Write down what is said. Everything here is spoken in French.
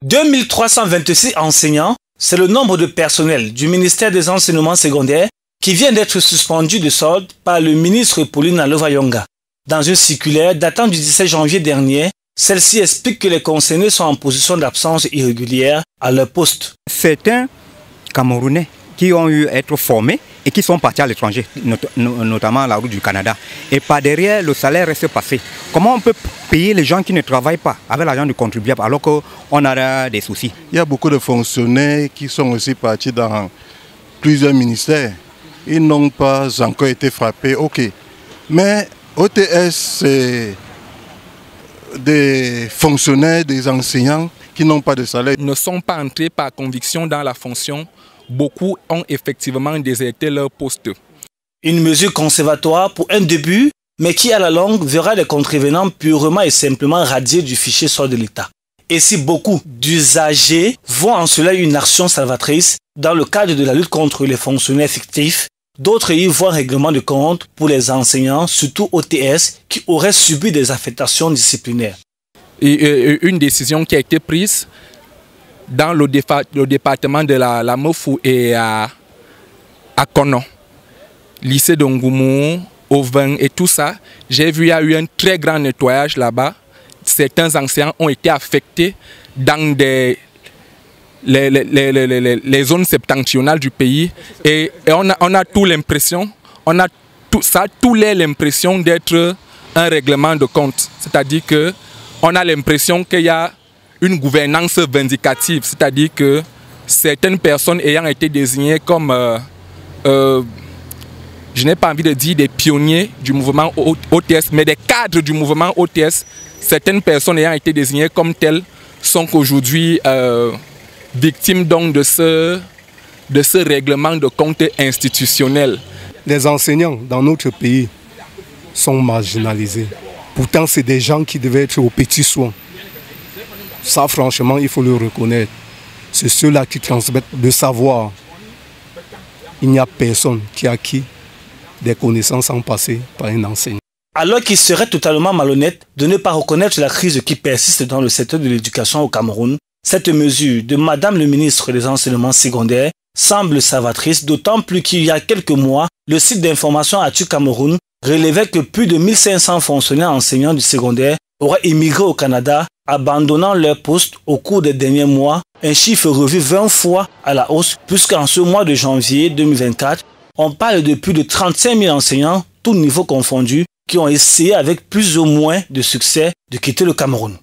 2326 enseignants, c'est le nombre de personnels du ministère des enseignements secondaires qui vient d'être suspendu de solde par le ministre Pauline Alovayonga. Dans une circulaire datant du 17 janvier dernier, celle-ci explique que les concernés sont en position d'absence irrégulière à leur poste. Certains Camerounais qui ont eu à être formés et qui sont partis à l'étranger, notamment à la route du Canada. Et par derrière, le salaire reste passé. Comment on peut payer les gens qui ne travaillent pas avec l'argent du contribuable alors qu'on a des soucis? Il y a beaucoup de fonctionnaires qui sont aussi partis dans plusieurs ministères. Ils n'ont pas encore été frappés, ok. Mais OTS, c'est des fonctionnaires, des enseignants qui n'ont pas de salaire. Ne sont pas entrés par conviction dans la fonction. Beaucoup ont effectivement déserté leur poste. Une mesure conservatoire pour un début, mais qui à la longue verra les contrevenants purement et simplement radiés du fichier sort de l'État. Et si beaucoup d'usagers voient en cela une action salvatrice dans le cadre de la lutte contre les fonctionnaires fictifs, d'autres y voient un règlement de compte pour les enseignants, surtout OTS, qui auraient subi des affectations disciplinaires. Et une décision qui a été prise dans le département de la Mofou et à Kono, lycée de Ngoumou, Auvin et tout ça, j'ai vu qu'il y a eu un très grand nettoyage là-bas. Certains enseignants ont été affectés dans les zones septentrionales du pays et on a tout l'impression, l'impression d'être un règlement de compte. C'est-à-dire qu'on a l'impression qu'il y a une gouvernance vindicative, c'est-à-dire que certaines personnes ayant été désignées comme, je n'ai pas envie de dire des pionniers du mouvement OTS, mais des cadres du mouvement OTS, certaines personnes ayant été désignées comme telles sont aujourd'hui victimes donc de ce règlement de compte institutionnel. Les enseignants dans notre pays sont marginalisés. Pourtant, c'est des gens qui devaient être aux petits soins. Ça, franchement, il faut le reconnaître. C'est ceux-là qui transmettent le savoir. Il n'y a personne qui a acquis des connaissances sans passer par un enseignant. Alors qu'il serait totalement malhonnête de ne pas reconnaître la crise qui persiste dans le secteur de l'éducation au Cameroun, cette mesure de Madame le ministre des Enseignements secondaires semble salvatrice, d'autant plus qu'il y a quelques mois, le site d'information Actu Cameroun relevait que plus de 1500 fonctionnaires enseignants du secondaire auraient immigré au Canada, abandonnant leur poste au cours des derniers mois, un chiffre revu 20 fois à la hausse, puisqu'en ce mois de janvier 2024, on parle de plus de 35 000 enseignants, tous niveaux confondus, qui ont essayé avec plus ou moins de succès de quitter le Cameroun.